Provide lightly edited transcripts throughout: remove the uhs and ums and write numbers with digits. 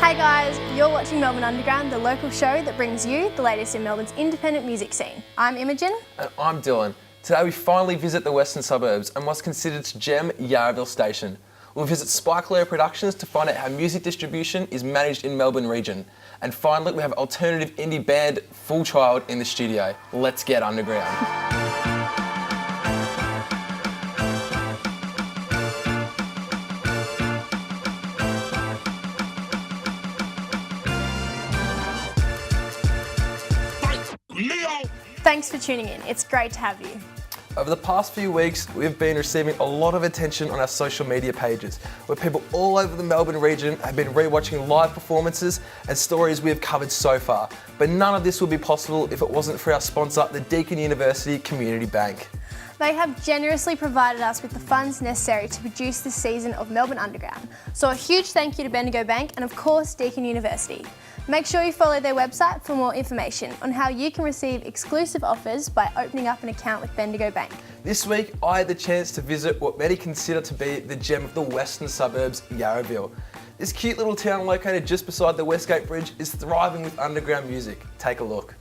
Hey guys, you're watching Melbourne Underground, the local show that brings you the latest in Melbourne's independent music scene. I'm Imogen. And I'm Dylan. Today we finally visit the western suburbs and what's considered to gem Yarraville Station. We'll visit Spike Productions to find out how music distribution is managed in Melbourne region. And finally, we have alternative indie band Full Child in the studio. Let's get underground. Thanks for tuning in. It's great to have you. Over the past few weeks, we've been receiving a lot of attention on our social media pages, where people all over the Melbourne region have been rewatching live performances and stories we have covered so far. But none of this would be possible if it wasn't for our sponsor, the Deakin University Community Bank. They have generously provided us with the funds necessary to produce this season of Melbourne Underground. So a huge thank you to Bendigo Bank and of course Deakin University. Make sure you follow their website for more information on how you can receive exclusive offers by opening up an account with Bendigo Bank. This week, I had the chance to visit what many consider to be the gem of the western suburbs, Yarraville. This cute little town located just beside the Westgate Bridge is thriving with underground music. Take a look.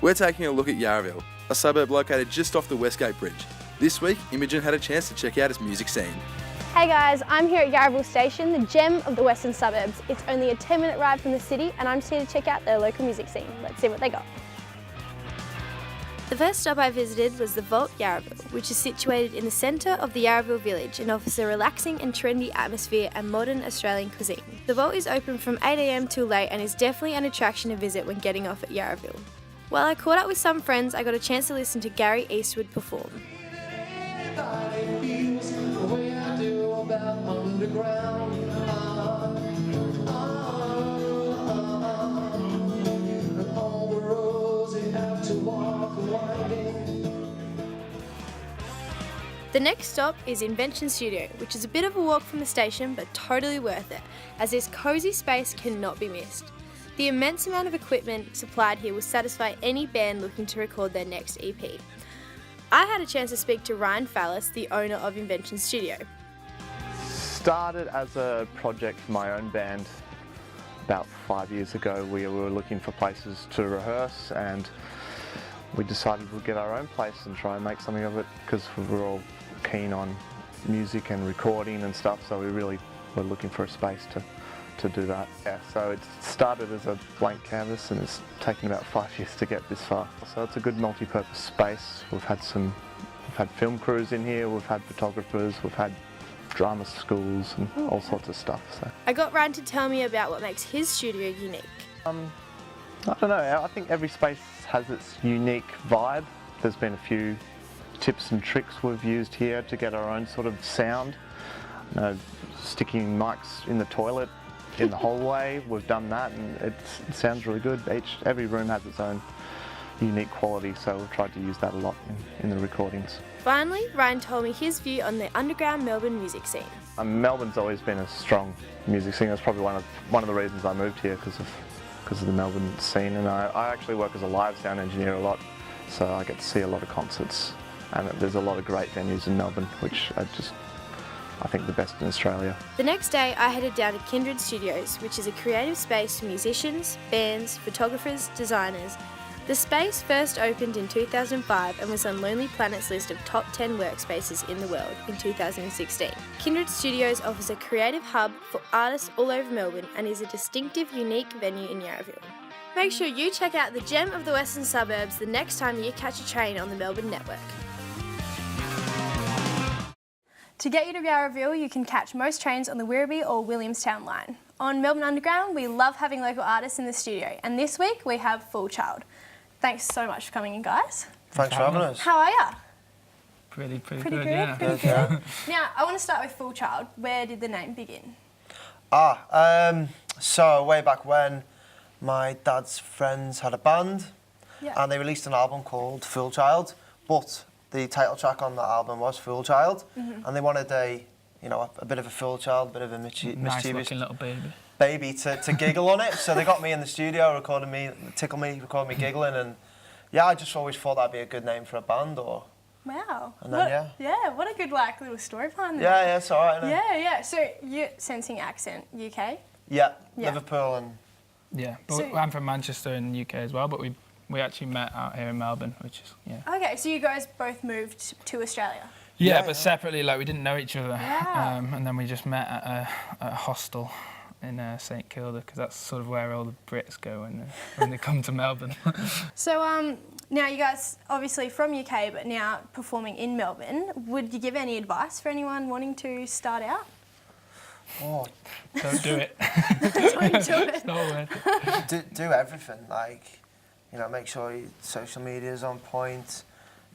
We're taking a look at Yarraville, a suburb located just off the Westgate Bridge. This week, Imogen had a chance to check out its music scene. Hey guys, I'm here at Yarraville Station, the gem of the western suburbs. It's only a 10-minute ride from the city and I'm just here to check out their local music scene. Let's see what they got. The first stop I visited was the Vault Yarraville, which is situated in the centre of the Yarraville village and offers a relaxing and trendy atmosphere and modern Australian cuisine. The Vault is open from 8 AM till late and is definitely an attraction to visit when getting off at Yarraville. While I caught up with some friends, I got a chance to listen to Gary Eastwood perform. The next stop is Inventions Studio, which is a bit of a walk from the station but totally worth it, as this cosy space cannot be missed. The immense amount of equipment supplied here will satisfy any band looking to record their next EP. I had a chance to speak to Ryan Fallis, the owner of Inventions Studio. Started as a project for my own band about 5 years ago. We were looking for places to rehearse and we decided we'd get our own place and try and make something of it because we were all keen on music and recording and stuff, so we really were looking for a space to do that. Yeah, so it started as a blank canvas and it's taken about 5 years to get this far. So it's a good multi-purpose space. We've had film crews in here, we've had photographers, we've had drama schools and all sorts of stuff. So I got Ryan to tell me about what makes his studio unique. I don't know, I think every space has its unique vibe. There's been a few tips and tricks we've used here to get our own sort of sound. You know, sticking mics in the toilet, in the hallway, we've done that and it sounds really good. Every room has its own unique quality, so we've tried to use that a lot in the recordings. Finally, Ryan told me his view on the underground Melbourne music scene. Melbourne's always been a strong music scene. That's probably one of the reasons I moved here, because of the Melbourne scene. And I actually work as a live sound engineer a lot, so I get to see a lot of concerts. And there's a lot of great venues in Melbourne, which are just, I think, the best in Australia. The next day I headed down to Kindred Studios, which is a creative space for musicians, bands, photographers, designers. The space first opened in 2005 and was on Lonely Planet's list of top 10 workspaces in the world in 2016. Kindred Studios offers a creative hub for artists all over Melbourne and is a distinctive, unique venue in Yarraville. Make sure you check out the gem of the western suburbs the next time you catch a train on the Melbourne network. To get you to Yarraville, you can catch most trains on the Werribee or Williamstown line. On Melbourne Underground, we love having local artists in the studio, and this week we have Full Child. Thanks so much for coming in, guys. Thanks for having us. How are ya? Pretty Pretty good, good, yeah. pretty good. Now, I want to start with Full Child. Where did the name begin? So way back when, my dad's friends had a band, and they released an album called Full Child, but the title track on that album was Full Child, and they wanted a bit of a full child, a bit of a mischievous Nice-looking little baby to giggle on it. So they got me in the studio, recorded me giggling, and yeah, I just always thought that'd be a good name for a band. Or Wow. And then, what a good little story behind that. Yeah, it's all right. Isn't it? Yeah. So you're sensing accent, UK? Yeah, Yeah. Liverpool and... Yeah, but So- I'm from Manchester in the UK as well, but we actually met out here in Melbourne, which is, Okay, so you guys both moved to Australia? Yeah, Yeah, but yeah. separately, like we didn't know each other. Wow. And then we just met at a hostel in St Kilda, because that's sort of where all the Brits go when they come to Melbourne. So now you guys obviously from UK, but now performing in Melbourne. Would you give any advice for anyone wanting to start out? Oh, Don't do it. Don't do it. It's not worth it. do everything. Like, you know, make sure your social media is on point.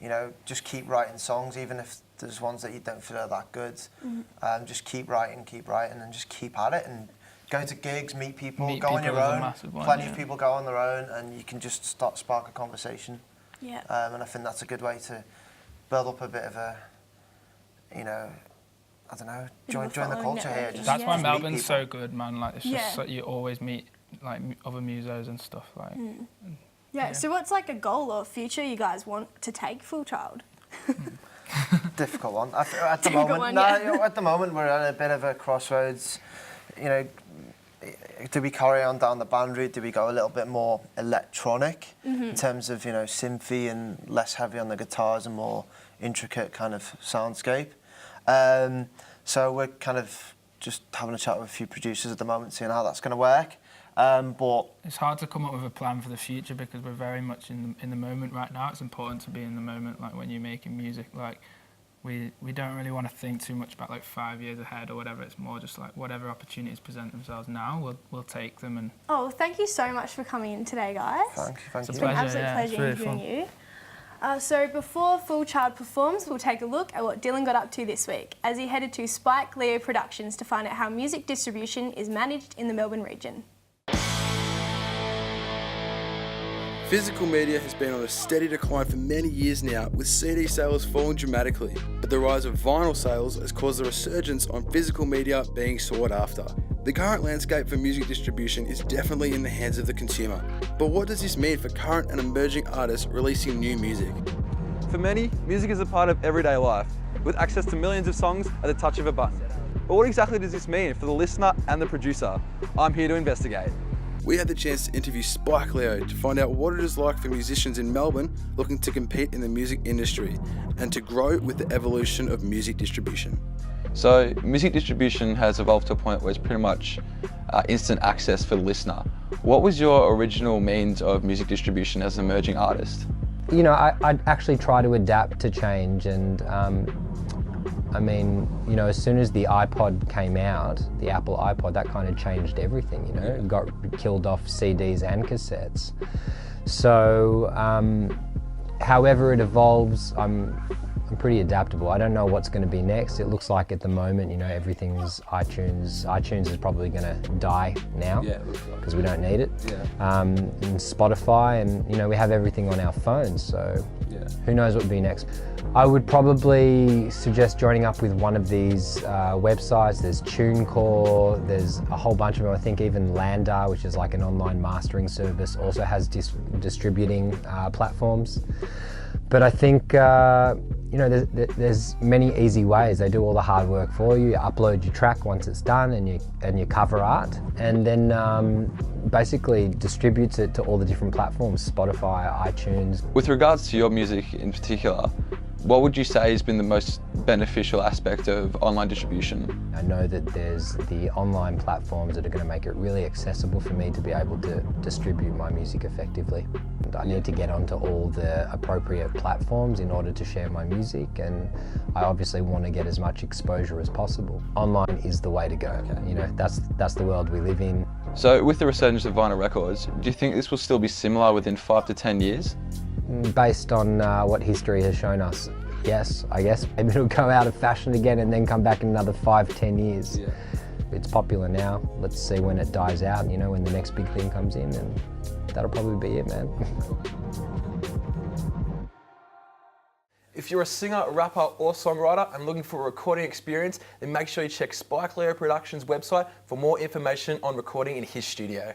You know, just keep writing songs, even if there's ones that you don't feel are that good. Just keep writing, and just keep at it. And go to gigs, meet people, Meet go on people your is a own. massive one, Plenty yeah. of people go on their own, and you can just spark a conversation. Yeah. And I think that's a good way to build up a bit of a, you know, I don't know, join the following culture here. network. Just That's Yeah. why meet Melbourne's people. so good, man. Like, it's just like you always meet like other musos and stuff. Like, Yeah. So what's like a goal or future you guys want to take Full Child? Difficult one. At the Difficult moment, one, no, yeah. you know, at the moment we're at a bit of a crossroads. You know, do we carry on down the band route? Do we go a little bit more electronic in terms of, you know, synthy and less heavy on the guitars and more intricate kind of soundscape? So we're kind of just having a chat with a few producers at the moment, seeing how that's going to work. But it's hard to come up with a plan for the future because we're very much in the moment right now. It's important to be in the moment, like when you're making music. Like we don't really want to think too much about like 5 years ahead or whatever. It's more just like whatever opportunities present themselves now, we'll take them. And Oh, thank you so much for coming in today, guys. thank It's a you. It's been an pleasure, absolute yeah, it's pleasure really interviewing you. So before Full Child performs, we'll take a look at what Dylan got up to this week as he headed to Spike Leo Productions to find out how music distribution is managed in the Melbourne region. Physical media has been on a steady decline for many years now, with CD sales falling dramatically. But the rise of vinyl sales has caused a resurgence on physical media being sought after. The current landscape for music distribution is definitely in the hands of the consumer. But what does this mean for current and emerging artists releasing new music? For many, music is a part of everyday life, with access to millions of songs at the touch of a button. But what exactly does this mean for the listener and the producer? I'm here to investigate. We had the chance to interview Spike Leo to find out what it is like for musicians in Melbourne looking to compete in the music industry and to grow with the evolution of music distribution. So, music distribution has evolved to a point where it's pretty much instant access for the listener. What was your original means of music distribution as an emerging artist? You know, I'd actually try to adapt to change, and I mean, you know, as soon as the iPod came out, the Apple iPod, that kind of changed everything, you know. It got killed off CDs and cassettes. So, however it evolves, I'm pretty adaptable. I don't know what's going to be next. It looks like at the moment, you know, everything's iTunes. iTunes is probably going to die now because we don't need it. And Spotify, and you know, we have everything on our phones. So who knows what will be next? I would probably suggest joining up with one of these websites. There's TuneCore, there's a whole bunch of them. I think even Landar, which is like an online mastering service, also has distributing platforms. But I think, you know, there's many easy ways. They do all the hard work for you. You upload your track once it's done and your cover art, and then basically distributes it to all the different platforms, Spotify, iTunes. With regards to your music in particular, what would you say has been the most beneficial aspect of online distribution? I know that there's the online platforms that are going to make it really accessible for me to be able to distribute my music effectively. And I need to get onto all the appropriate platforms in order to share my music, and I obviously want to get as much exposure as possible. Online is the way to go. You know, that's the world we live in. So with the resurgence of vinyl records, do you think this will still be similar within 5 to 10 years? Based on what history has shown us, yes, I guess. Maybe it'll go out of fashion again and then come back in another 5-10 years. It's popular now. Let's see when it dies out, you know, when the next big thing comes in, and that'll probably be it, man. If you're a singer, rapper or songwriter and looking for a recording experience, then make sure you check Spike Leo Productions' website for more information on recording in his studio.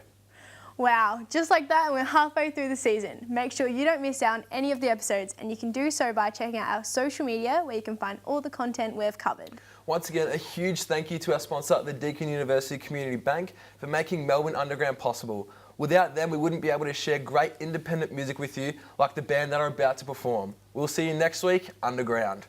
Wow, just like that, we're halfway through the season. Make sure you don't miss out on any of the episodes, and you can do so by checking out our social media where you can find all the content we've covered. Once again, a huge thank you to our sponsor, the Deakin University Community Bank, for making Melbourne Underground possible. Without them, we wouldn't be able to share great independent music with you like the band that are about to perform. We'll see you next week, Underground.